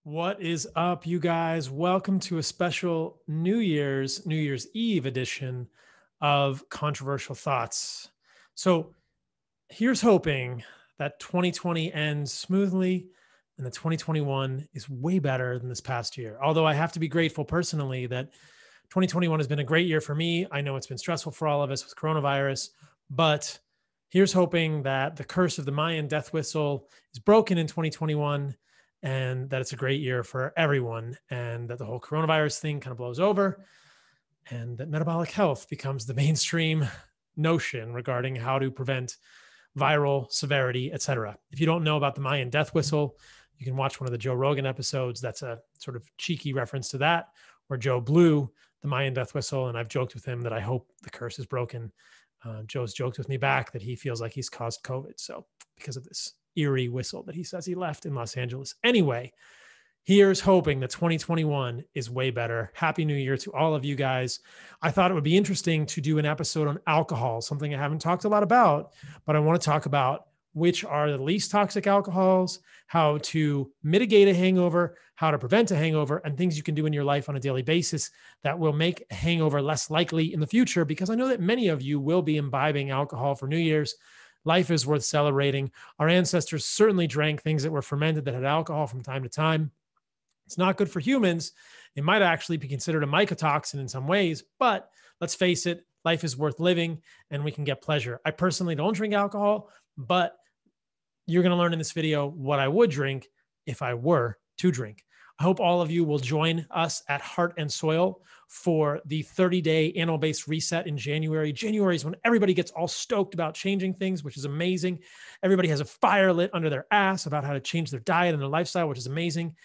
What is up, you guys? Welcome to a special New Year's Eve edition of Controversial Thoughts. So here's hoping that 2020 ends smoothly and that 2021 is way better than this past year. Although I have to be grateful personally that 2021 has been a great year for me. I know it's been stressful for all of us with coronavirus, but here's hoping that the curse of the Mayan death whistle is broken in 2021 and that it's a great year for everyone and that the whole coronavirus thing kind of blows over and that metabolic health becomes the mainstream notion regarding how to prevent viral severity, etc. If you don't know about the Mayan death whistle, you can watch one of the Joe Rogan episodes. That's a sort of cheeky reference to that, where Joe blew the Mayan death whistle. And I've joked with him that I hope the curse is broken. Joe's joked with me back that he feels like he's caused COVID. So because of this eerie whistle that he says he left in Los Angeles. Anyway, here's hoping that 2021 is way better. Happy New Year to all of you guys. I thought it would be interesting to do an episode on alcohol, something I haven't talked a lot about, but I want to talk about which are the least toxic alcohols, how to mitigate a hangover, how to prevent a hangover, and things you can do in your life on a daily basis that will make a hangover less likely in the future, because I know that many of you will be imbibing alcohol for New Year's. Life is worth celebrating. Our ancestors certainly drank things that were fermented that had alcohol from time to time. It's not good for humans. It might actually be considered a mycotoxin in some ways, but let's face it, life is worth living and we can get pleasure. I personally don't drink alcohol, but you're going to learn in this video what I would drink if I were to drink. I hope all of you will join us at Heart and Soil for the 30-day animal-based reset in January. January is when everybody gets all stoked about changing things, which is amazing. Everybody has a fire lit under their ass about how to change their diet and their lifestyle, which is amazing.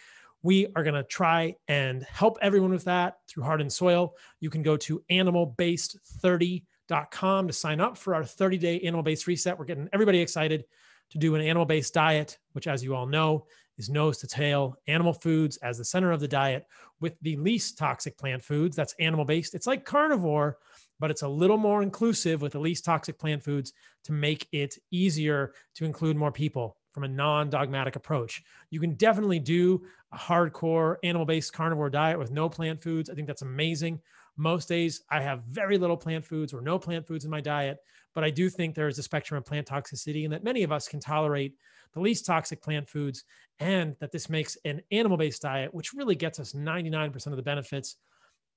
We are going to try and help everyone with that through Heart and Soil. You can go to animalbased30.com to sign up for our 30-day animal-based reset. We're getting everybody excited to do an animal-based diet, which, as you all know, is nose to tail, animal foods as the center of the diet with the least toxic plant foods. That's animal-based. It's like carnivore, but it's a little more inclusive with the least toxic plant foods to make it easier to include more people from a non-dogmatic approach. You can definitely do a hardcore animal-based carnivore diet with no plant foods. I think that's amazing. Most days I have very little plant foods or no plant foods in my diet, but I do think there is a spectrum of plant toxicity and that many of us can tolerate the least toxic plant foods, and that this makes an animal-based diet, which really gets us 99% of the benefits,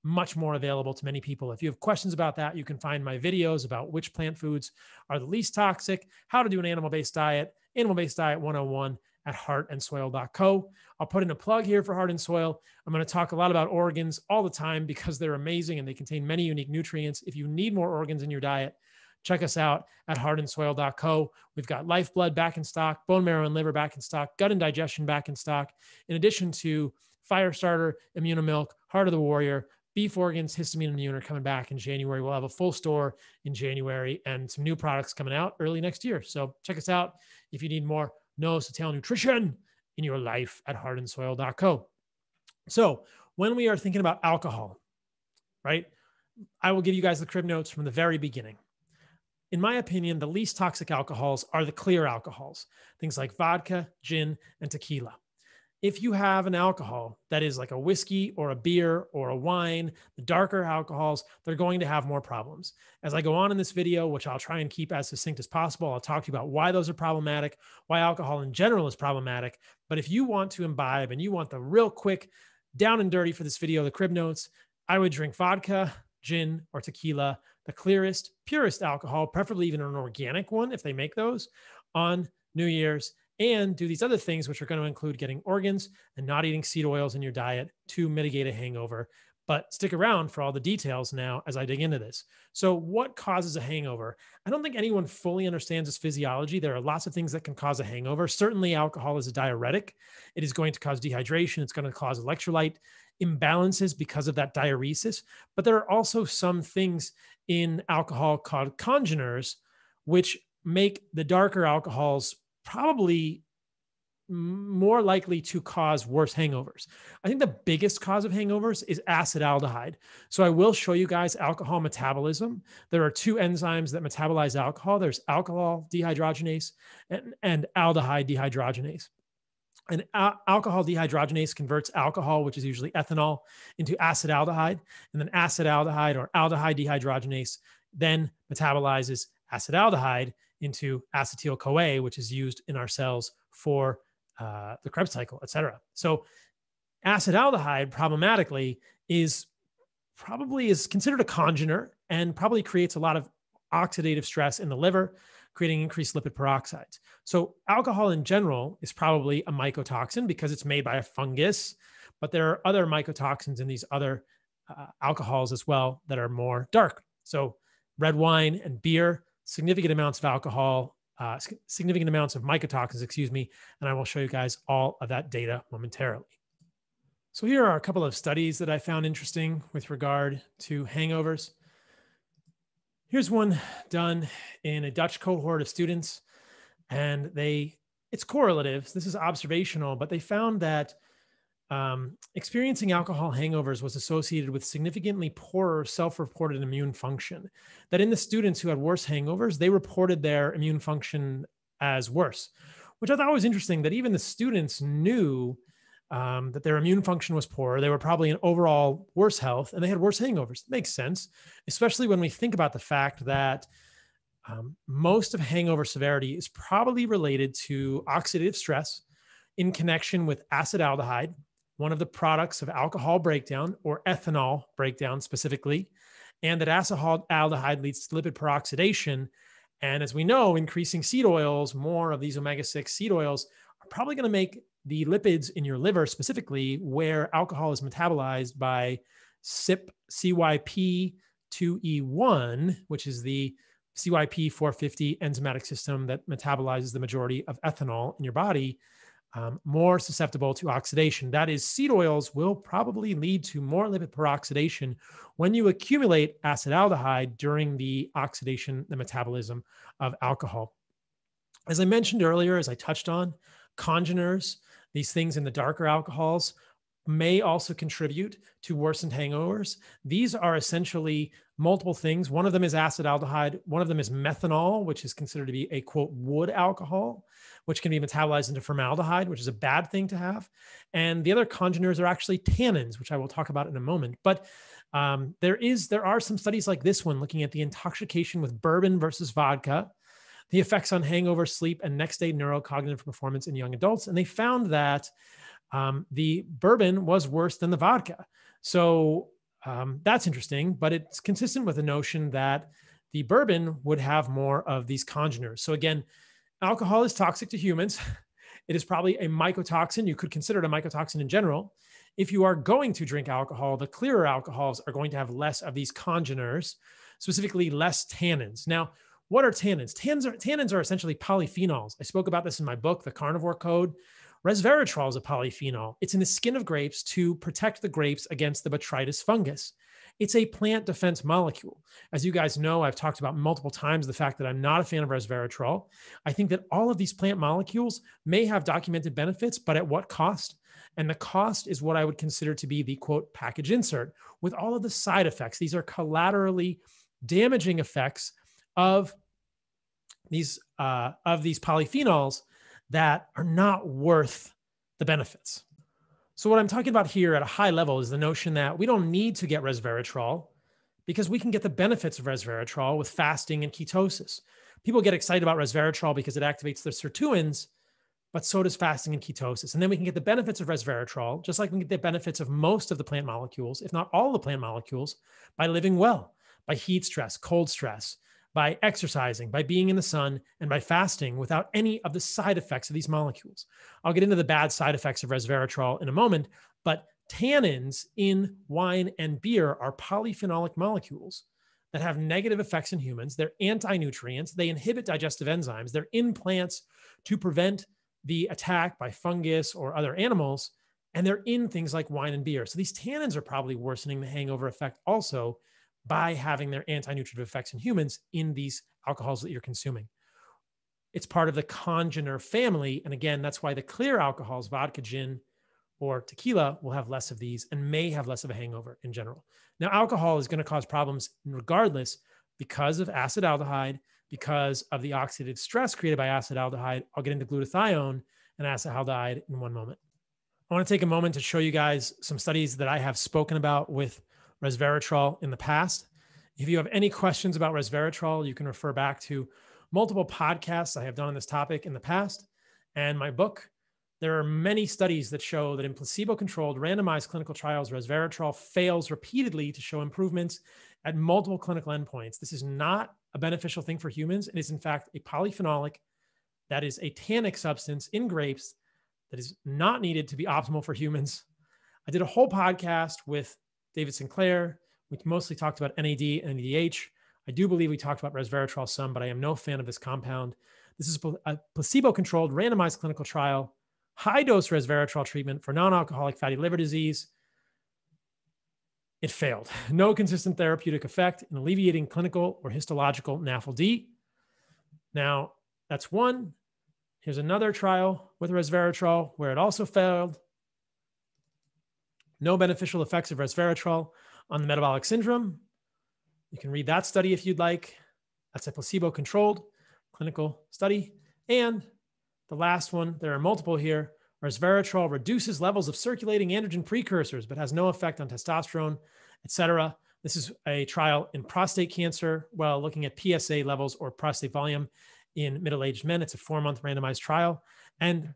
much more available to many people. If you have questions about that, you can find my videos about which plant foods are the least toxic, how to do an animal-based diet 101 at heartandsoil.co. I'll put in a plug here for Heart and Soil. I'm going to talk a lot about organs all the time because they're amazing and they contain many unique nutrients. If you need more organs in your diet, check us out at heartandsoil.co. We've got lifeblood back in stock, bone marrow and liver back in stock, gut and digestion back in stock, in addition to Firestarter, Immunomilk, Heart of the Warrior, beef organs, histamine, and immune are coming back in January. We'll have a full store in January and some new products coming out early next year. So check us out if you need more nose to tail nutrition in your life at heartandsoil.co. So when we are thinking about alcohol, right, I will give you guys the crib notes from the very beginning. In my opinion, the least toxic alcohols are the clear alcohols, things like vodka, gin, and tequila. If you have an alcohol that is like a whiskey or a beer or a wine, the darker alcohols, they're going to have more problems. As I go on in this video, which I'll try and keep as succinct as possible, I'll talk to you about why those are problematic, why alcohol in general is problematic. But if you want to imbibe and you want the real quick down and dirty for this video, the crib notes, I would drink vodka, gin, or tequila, the clearest, purest alcohol, preferably even an organic one if they make those, on New Year's, and do these other things, which are going to include getting organs and not eating seed oils in your diet to mitigate a hangover. But stick around for all the details now as I dig into this. So what causes a hangover? I don't think anyone fully understands its physiology. There are lots of things that can cause a hangover. Certainly alcohol is a diuretic. It is going to cause dehydration. It's going to cause electrolyte imbalances because of that diuresis. But there are also some things in alcohol called congeners, which make the darker alcohols probably more likely to cause worse hangovers. I think the biggest cause of hangovers is acetaldehyde. So I will show you guys alcohol metabolism. There are two enzymes that metabolize alcohol. There's alcohol dehydrogenase and aldehyde dehydrogenase. And alcohol dehydrogenase converts alcohol, which is usually ethanol, into acetaldehyde. And then acetaldehyde or aldehyde dehydrogenase then metabolizes acetaldehyde into acetyl-CoA, which is used in our cells for the Krebs cycle, et cetera. So acetaldehyde problematically is considered a congener and probably creates a lot of oxidative stress in the liver, creating increased lipid peroxides. So alcohol in general is probably a mycotoxin because it's made by a fungus, but there are other mycotoxins in these other alcohols as well that are more dark. So red wine and beer, significant amounts of alcohol, significant amounts of mycotoxins, excuse me, and I will show you guys all of that data momentarily. So here are a couple of studies that I found interesting with regard to hangovers. Here's one done in a Dutch cohort of students, and it's correlative. This is observational, but they found that experiencing alcohol hangovers was associated with significantly poorer self-reported immune function. That in the students who had worse hangovers, they reported their immune function as worse, which I thought was interesting, that even the students knew that their immune function was poor. They were probably in overall worse health and they had worse hangovers. It makes sense, especially when we think about the fact that most of hangover severity is probably related to oxidative stress in connection with acetaldehyde, one of the products of alcohol breakdown or ethanol breakdown specifically, and that acetaldehyde leads to lipid peroxidation. And as we know, increasing seed oils, more of these omega-6 seed oils are probably going to make the lipids in your liver, specifically where alcohol is metabolized by CYP2E1, which is the CYP450 enzymatic system that metabolizes the majority of ethanol in your body, more susceptible to oxidation. That is, seed oils will probably lead to more lipid peroxidation when you accumulate acetaldehyde during the oxidation, the metabolism of alcohol. As I mentioned earlier, as I touched on, congeners, these things in the darker alcohols, may also contribute to worsened hangovers. These are essentially multiple things. One of them is acetaldehyde. One of them is methanol, which is considered to be a, quote, wood alcohol, which can be metabolized into formaldehyde, which is a bad thing to have. And the other congeners are actually tannins, which I will talk about in a moment. But there are some studies like this one looking at the intoxication with bourbon versus vodka, the effects on hangover, sleep, and next day neurocognitive performance in young adults. And they found that the bourbon was worse than the vodka. So that's interesting, but it's consistent with the notion that the bourbon would have more of these congeners. So again, alcohol is toxic to humans. It is probably a mycotoxin. You could consider it a mycotoxin in general. If you are going to drink alcohol, the clearer alcohols are going to have less of these congeners, specifically less tannins. Now, what are tannins? Tannins are essentially polyphenols. I spoke about this in my book, The Carnivore Code. Resveratrol is a polyphenol. It's in the skin of grapes to protect the grapes against the botrytis fungus. It's a plant defense molecule. As you guys know, I've talked about multiple times the fact that I'm not a fan of resveratrol. I think that all of these plant molecules may have documented benefits, but at what cost? And the cost is what I would consider to be the, quote, package insert with all of the side effects. These are collaterally damaging effects of these polyphenols that are not worth the benefits. So what I'm talking about here at a high level is the notion that we don't need to get resveratrol because we can get the benefits of resveratrol with fasting and ketosis. People get excited about resveratrol because it activates the sirtuins, but so does fasting and ketosis. And then we can get the benefits of resveratrol, just like we can get the benefits of most of the plant molecules, if not all the plant molecules, by living well, by heat stress, cold stress, by exercising, by being in the sun, and by fasting without any of the side effects of these molecules. I'll get into the bad side effects of resveratrol in a moment, but tannins in wine and beer are polyphenolic molecules that have negative effects in humans. They're anti-nutrients. They inhibit digestive enzymes. They're in plants to prevent the attack by fungus or other animals, and they're in things like wine and beer. So these tannins are probably worsening the hangover effect also by having their anti-nutritive effects in humans in these alcohols that you're consuming. It's part of the congener family. And again, that's why the clear alcohols, vodka, gin, or tequila will have less of these and may have less of a hangover in general. Now, alcohol is going to cause problems regardless because of acetaldehyde, because of the oxidative stress created by acetaldehyde. I'll get into glutathione and acetaldehyde in one moment. I want to take a moment to show you guys some studies that I have spoken about with resveratrol in the past. If you have any questions about resveratrol, you can refer back to multiple podcasts I have done on this topic in the past and my book. There are many studies that show that in placebo-controlled randomized clinical trials, resveratrol fails repeatedly to show improvements at multiple clinical endpoints. This is not a beneficial thing for humans. It is in fact a polyphenolic that is a tannic substance in grapes that is not needed to be optimal for humans. I did a whole podcast with David Sinclair. We mostly talked about NAD and NADH. I do believe we talked about resveratrol some, but I am no fan of this compound. This is a placebo-controlled randomized clinical trial, high-dose resveratrol treatment for non-alcoholic fatty liver disease. It failed. No consistent therapeutic effect in alleviating clinical or histological NAFLD. Now, that's one. Here's another trial with resveratrol where it also failed. No beneficial effects of resveratrol on the metabolic syndrome. You can read that study if you'd like. That's a placebo-controlled clinical study. And the last one, there are multiple here. Resveratrol reduces levels of circulating androgen precursors, but has no effect on testosterone, etc. This is a trial in prostate cancer, well, looking at PSA levels or prostate volume in middle-aged men. It's a 4-month randomized trial. And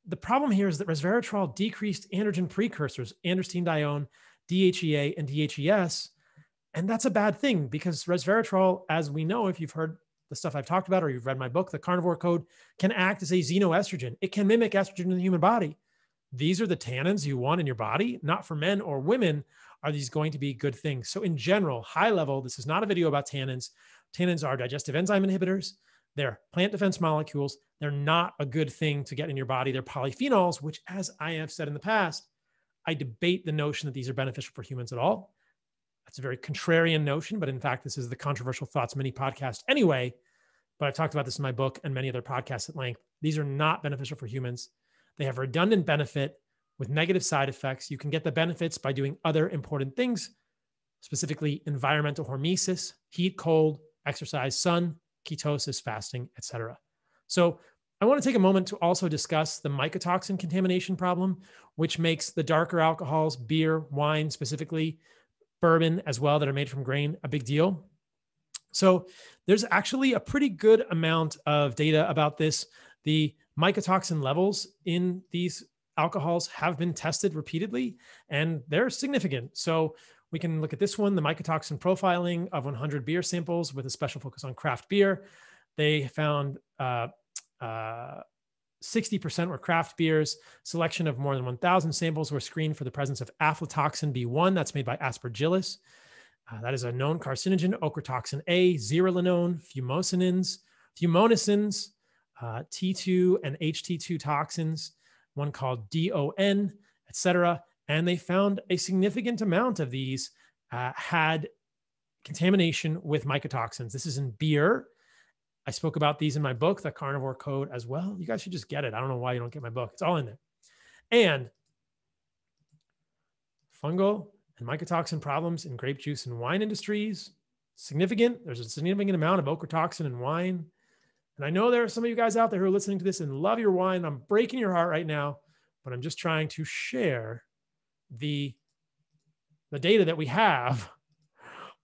the problem here is that resveratrol decreased androgen precursors, androstenedione, DHEA, and DHES. And that's a bad thing because resveratrol, as we know, if you've heard the stuff I've talked about or you've read my book, The Carnivore Code, can act as a xenoestrogen. It can mimic estrogen in the human body. These are the tannins you want in your body, not for men or women. Are these going to be good things? So in general, high level, this is not a video about tannins. Tannins are digestive enzyme inhibitors. They're plant defense molecules. They're not a good thing to get in your body. They're polyphenols, which, as I have said in the past, I debate the notion that these are beneficial for humans at all. That's a very contrarian notion, but in fact, this is the Controversial Thoughts mini podcast anyway. But I've talked about this in my book and many other podcasts at length. These are not beneficial for humans. They have redundant benefit with negative side effects. You can get the benefits by doing other important things, specifically environmental hormesis, heat, cold, exercise, sun, ketosis, fasting, etc. So I want to take a moment to also discuss the mycotoxin contamination problem, which makes the darker alcohols, beer, wine specifically, bourbon as well, that are made from grain, a big deal. So there's actually a pretty good amount of data about this. The mycotoxin levels in these alcohols have been tested repeatedly, and they're significant. So we can look at this one, the mycotoxin profiling of 100 beer samples with a special focus on craft beer. They found 60% were craft beers. Selection of more than 1,000 samples were screened for the presence of aflatoxin B1. That's made by Aspergillus. That is a known carcinogen. Ochratoxin A, zearalenone, fumosinins, T2 and HT2 toxins, one called DON, etc. And they found a significant amount of these had contamination with mycotoxins. This is in beer. I spoke about these in my book, The Carnivore Code, as well. You guys should just get it. I don't know why you don't get my book. It's all in there. And fungal and mycotoxin problems in grape juice and wine industries, significant. There's a significant amount of ochratoxin in wine. And I know there are some of you guys out there who are listening to this and love your wine. I'm breaking your heart right now, but I'm just trying to share the data that we have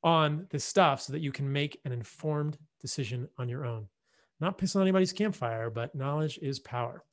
on this stuff so that you can make an informed decision on your own. Not piss on anybody's campfire, but knowledge is power.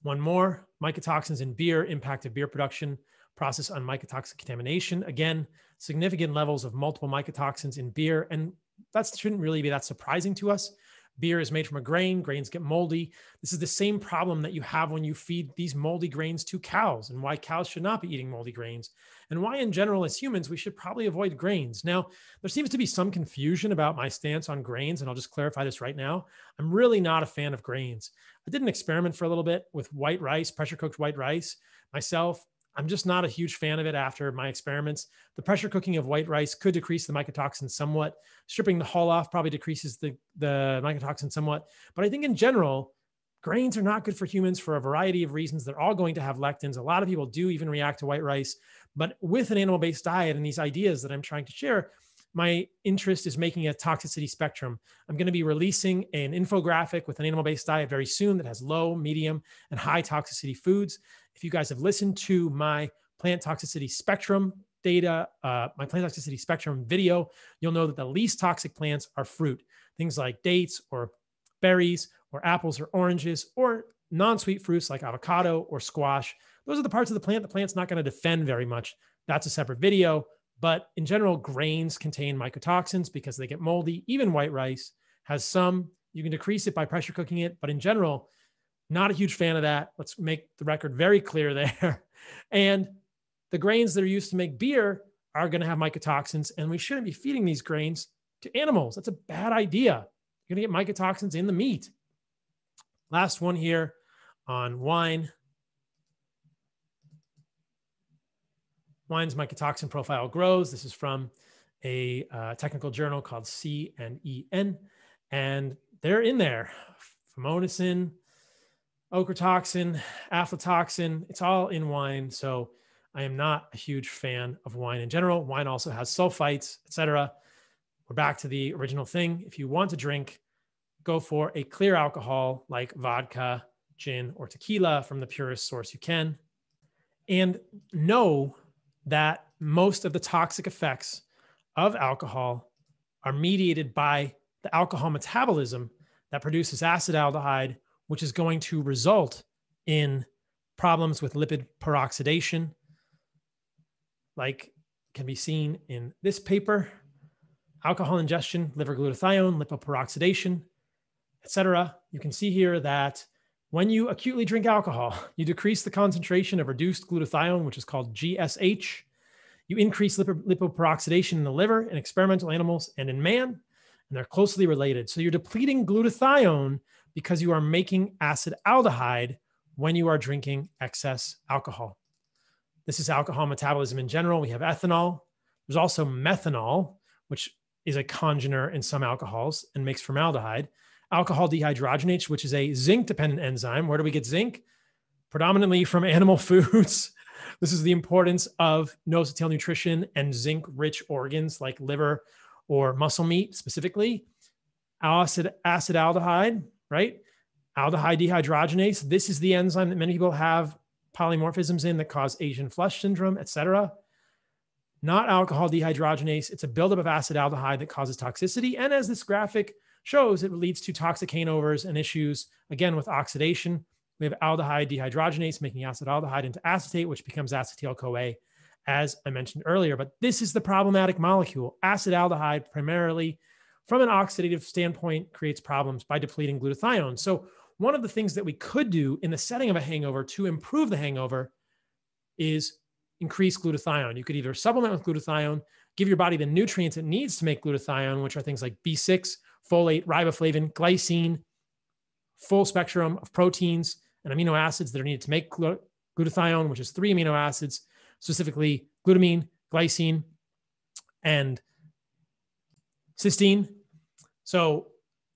One more, mycotoxins in beer, impact of beer production process on mycotoxin contamination. Again, significant levels of multiple mycotoxins in beer, and that shouldn't really be that surprising to us. Beer is made from a grain. Grains get moldy. This is the same problem that you have when you feed these moldy grains to cows, and why cows should not be eating moldy grains, and why in general as humans we should probably avoid grains. Now, there seems to be some confusion about my stance on grains, and I'll just clarify this right now. I'm really not a fan of grains. I did an experiment for a little bit with white rice, pressure cooked white rice. Myself, I'm just not a huge fan of it after my experiments. The pressure cooking of white rice could decrease the mycotoxin somewhat. Stripping the hull off probably decreases the mycotoxin somewhat. But I think in general, grains are not good for humans for a variety of reasons. They're all going to have lectins. A lot of people do even react to white rice. But with an animal-based diet and these ideas that I'm trying to share, my interest is making a toxicity spectrum. I'm going to be releasing an infographic with an animal-based diet very soon that has low, medium, and high toxicity foods. If you guys have listened to my plant toxicity spectrum data, my plant toxicity spectrum video, you'll know that the least toxic plants are fruit, things like dates or berries or apples or oranges, or non-sweet fruits like avocado or squash. Those are the parts of the plant's not going to defend very much. That's a separate video. But in general, grains contain mycotoxins because they get moldy. Even white rice has some. You can decrease it by pressure cooking it. But in general, not a huge fan of that. Let's make the record very clear there. And the grains that are used to make beer are going to have mycotoxins, and we shouldn't be feeding these grains to animals. That's a bad idea. You're going to get mycotoxins in the meat. Last one here on wine. Wine's mycotoxin profile grows. This is from a technical journal called C&EN, and they're in there. Famotidine, ochratoxin, aflatoxin, it's all in wine. So I am not a huge fan of wine in general. Wine also has sulfites, etc. We're back to the original thing. If you want to drink, go for a clear alcohol like vodka, gin, or tequila from the purest source you can. And know that most of the toxic effects of alcohol are mediated by the alcohol metabolism that produces acetaldehyde, which is going to result in problems with lipid peroxidation, like can be seen in this paper: alcohol ingestion, liver glutathione, lipoperoxidation, etc. You can see here that when you acutely drink alcohol, you decrease the concentration of reduced glutathione, which is called GSH. You increase lipoperoxidation in the liver in experimental animals and in man, and they're closely related. So you're depleting glutathione because you are making acetaldehyde when you are drinking excess alcohol. This is alcohol metabolism in general. We have ethanol. There's also methanol, which is a congener in some alcohols and makes formaldehyde. Alcohol dehydrogenase, which is a zinc-dependent enzyme. Where do we get zinc? Predominantly from animal foods. This is the importance of nose-to-tail nutrition and zinc-rich organs like liver or muscle meat specifically. Acetaldehyde, right? Aldehyde dehydrogenase. This is the enzyme that many people have polymorphisms in that cause Asian flush syndrome, etc. Not alcohol dehydrogenase. It's a buildup of acetaldehyde that causes toxicity. And as this graphic shows, it leads to toxic hangovers and issues, again, with oxidation. We have aldehyde dehydrogenase making acetaldehyde into acetate, which becomes acetyl-CoA, as I mentioned earlier. But this is the problematic molecule. Acetaldehyde, primarily from an oxidative standpoint, creates problems by depleting glutathione. So one of the things that we could do in the setting of a hangover to improve the hangover is increase glutathione. You could either supplement with glutathione, give your body the nutrients it needs to make glutathione, which are things like B6, folate, riboflavin, glycine, full spectrum of proteins and amino acids that are needed to make glutathione, which is 3 amino acids, specifically glutamine, glycine, and cysteine. So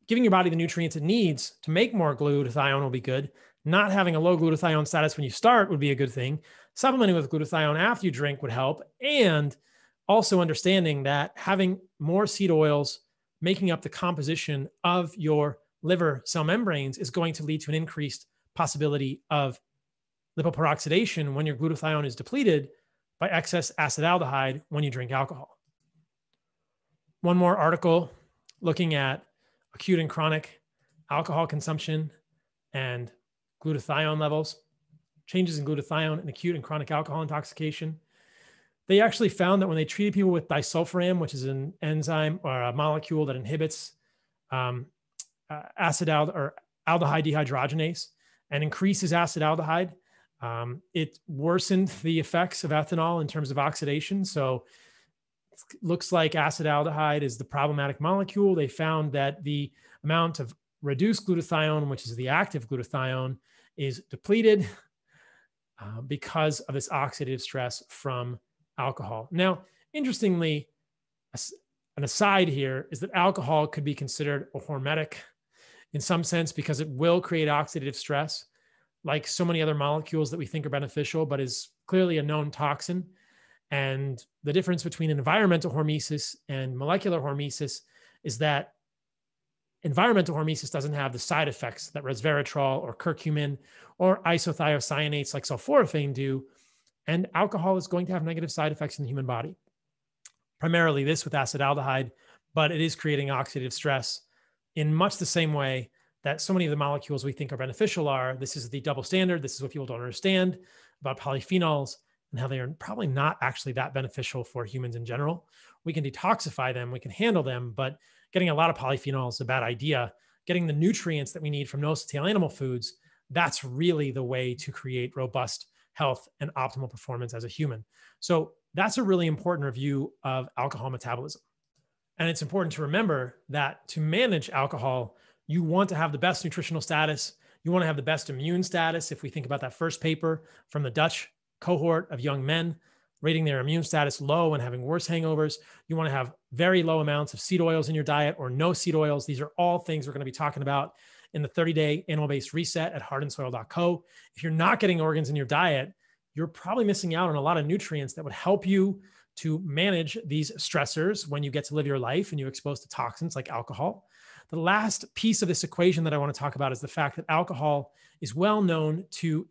giving your body the nutrients it needs to make more glutathione will be good. Not having a low glutathione status when you start would be a good thing. Supplementing with glutathione after you drink would help. And also understanding that having more seed oils making up the composition of your liver cell membranes is going to lead to an increased possibility of lipoperoxidation when your glutathione is depleted by excess acetaldehyde when you drink alcohol. One more article looking at acute and chronic alcohol consumption and glutathione levels, changes in glutathione in acute and chronic alcohol intoxication. They actually found that when they treated people with disulfiram, which is an enzyme or a molecule that inhibits aldehyde dehydrogenase and increases acetaldehyde, it worsened the effects of ethanol in terms of oxidation. So it looks like acetaldehyde is the problematic molecule. They found that the amount of reduced glutathione, which is the active glutathione, is depleted because of this oxidative stress from alcohol. Now, interestingly, an aside here is that alcohol could be considered a hormetic in some sense because it will create oxidative stress, like so many other molecules that we think are beneficial, but is clearly a known toxin. And the difference between environmental hormesis and molecular hormesis is that environmental hormesis doesn't have the side effects that resveratrol or curcumin or isothiocyanates like sulforaphane do. And alcohol is going to have negative side effects in the human body. Primarily this with acetaldehyde, but it is creating oxidative stress in much the same way that so many of the molecules we think are beneficial are. This is the double standard. This is what people don't understand about polyphenols and how they are probably not actually that beneficial for humans in general. We can detoxify them, we can handle them, but getting a lot of polyphenols is a bad idea. Getting the nutrients that we need from nose-to-tail animal foods, that's really the way to create robust health and optimal performance as a human. So that's a really important review of alcohol metabolism. And it's important to remember that to manage alcohol, you want to have the best nutritional status. You want to have the best immune status. If we think about that first paper from the Dutch cohort of young men rating their immune status low and having worse hangovers, you want to have very low amounts of seed oils in your diet or no seed oils. These are all things we're going to be talking about in the 30-day animal-based reset at heartandsoil.co. If you're not getting organs in your diet, you're probably missing out on a lot of nutrients that would help you to manage these stressors when you get to live your life and you're exposed to toxins like alcohol. The last piece of this equation that I want to talk about is the fact that alcohol is well known to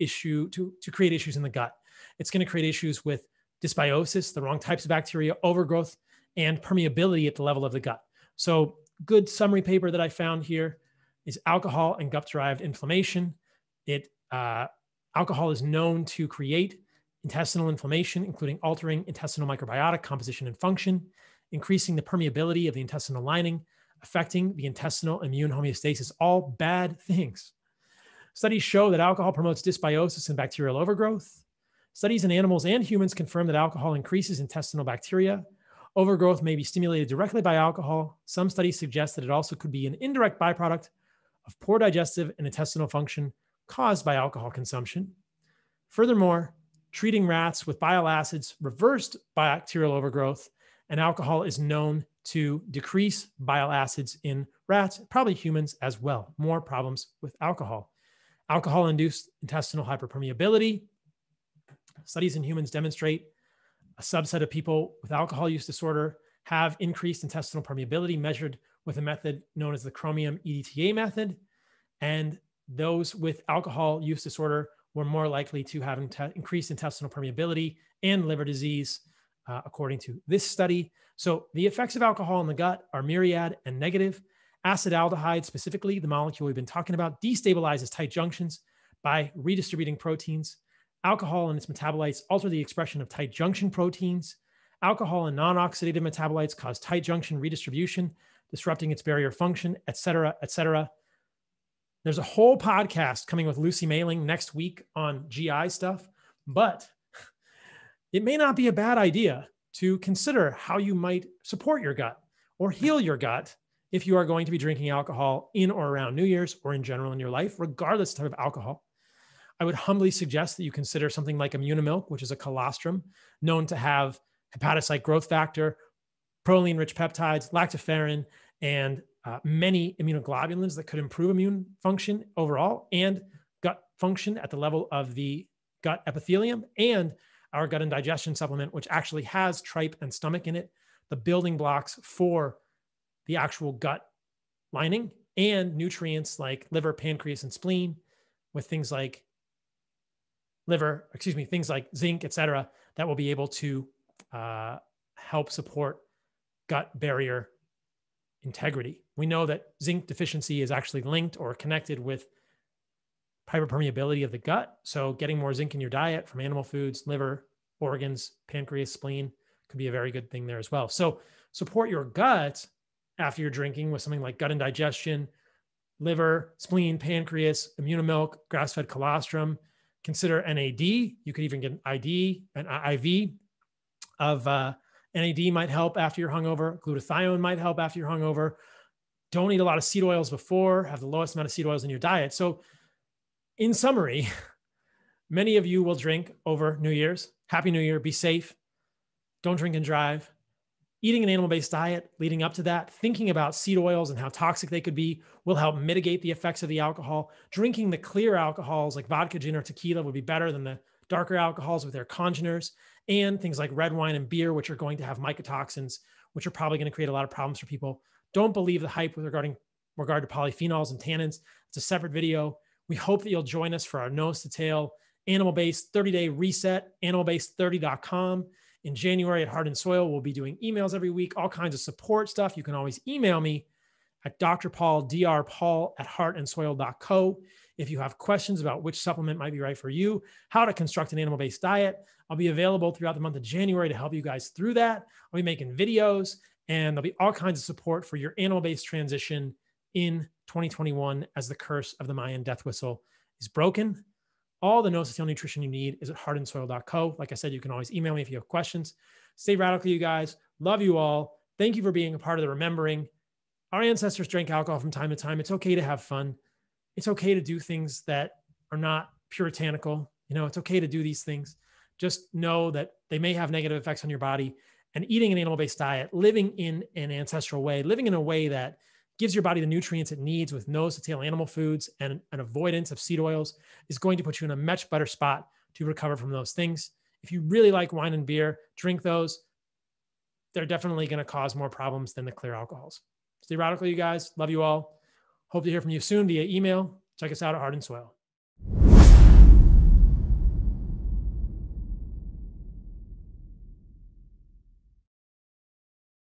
create issues in the gut. It's going to create issues with dysbiosis, the wrong types of bacteria, overgrowth, and permeability at the level of the gut. So good summary paper that I found here is alcohol and gut-derived inflammation. Alcohol is known to create intestinal inflammation, including altering intestinal microbiotic composition and function, increasing the permeability of the intestinal lining, affecting the intestinal immune homeostasis, all bad things. Studies show that alcohol promotes dysbiosis and bacterial overgrowth. Studies in animals and humans confirm that alcohol increases intestinal bacteria. Overgrowth may be stimulated directly by alcohol. Some studies suggest that it also could be an indirect byproduct of poor digestive and intestinal function caused by alcohol consumption. Furthermore, treating rats with bile acids reversed bacterial overgrowth, and alcohol is known to decrease bile acids in rats, probably humans as well. More problems with alcohol. Alcohol-induced intestinal hyperpermeability. Studies in humans demonstrate a subset of people with alcohol use disorder have increased intestinal permeability measured with a method known as the chromium EDTA method. And those with alcohol use disorder were more likely to have increased intestinal permeability and liver disease, according to this study. So the effects of alcohol in the gut are myriad and negative. Acetaldehyde, specifically, the molecule we've been talking about, destabilizes tight junctions by redistributing proteins. Alcohol and its metabolites alter the expression of tight junction proteins. Alcohol and non-oxidative metabolites cause tight junction redistribution, disrupting its barrier function, et cetera, et cetera. There's a whole podcast coming with Lucy Mailing next week on GI stuff, but it may not be a bad idea to consider how you might support your gut or heal your gut if you are going to be drinking alcohol in or around New Year's or in general in your life, regardless of the type of alcohol. I would humbly suggest that you consider something like Immunomilk, which is a colostrum known to have hepatocyte growth factor, proline-rich peptides, lactoferrin, and many immunoglobulins that could improve immune function overall and gut function at the level of the gut epithelium, and our gut and digestion supplement, which actually has tripe and stomach in it, the building blocks for the actual gut lining, and nutrients like liver, pancreas, and spleen with things like things like zinc, et cetera, that will be able to help support gut barrier integrity. We know that zinc deficiency is actually linked or connected with hyperpermeability of the gut. So getting more zinc in your diet from animal foods, liver, organs, pancreas, spleen could be a very good thing there as well. So support your gut after you're drinking with something like gut and digestion, liver, spleen, pancreas, Immunomilk, grass-fed colostrum. Consider NAD. You could even get an IV of NAD might help after you're hungover. Glutathione might help after you're hungover. Don't eat a lot of seed oils before. Have the lowest amount of seed oils in your diet. So in summary, many of you will drink over New Year's. Happy New Year. Be safe. Don't drink and drive. Eating an animal-based diet leading up to that, thinking about seed oils and how toxic they could be will help mitigate the effects of the alcohol. Drinking the clear alcohols like vodka, gin, or tequila would be better than the darker alcohols with their congeners, and things like red wine and beer, which are going to have mycotoxins, which are probably going to create a lot of problems for people. Don't believe the hype with regard to polyphenols and tannins. It's a separate video. We hope that you'll join us for our nose to tail animal-based 30-day reset, animalbased30.com. In January at Heart and Soil, we'll be doing emails every week, all kinds of support stuff. You can always email me at drpaul@heartandsoil.co. If you have questions about which supplement might be right for you, how to construct an animal-based diet, I'll be available throughout the month of January to help you guys through that. I'll be making videos, and there'll be all kinds of support for your animal-based transition in 2021 as the curse of the Mayan death whistle is broken. All the nose to tail nutrition you need is at heartandsoil.co. Like I said, you can always email me if you have questions. Stay radical, you guys. Love you all. Thank you for being a part of the remembering. Our ancestors drank alcohol from time to time. It's okay to have fun. It's okay to do things that are not puritanical. It's okay to do these things. Just know that they may have negative effects on your body. And eating an animal-based diet, living in an ancestral way, living in a way that gives your body the nutrients it needs with nose to tail animal foods and an avoidance of seed oils is going to put you in a much better spot to recover from those things. If you really like wine and beer, drink those. They're definitely going to cause more problems than the clear alcohols. Stay radical, you guys. Love you all. Hope to hear from you soon via email. Check us out at Heart and Soil.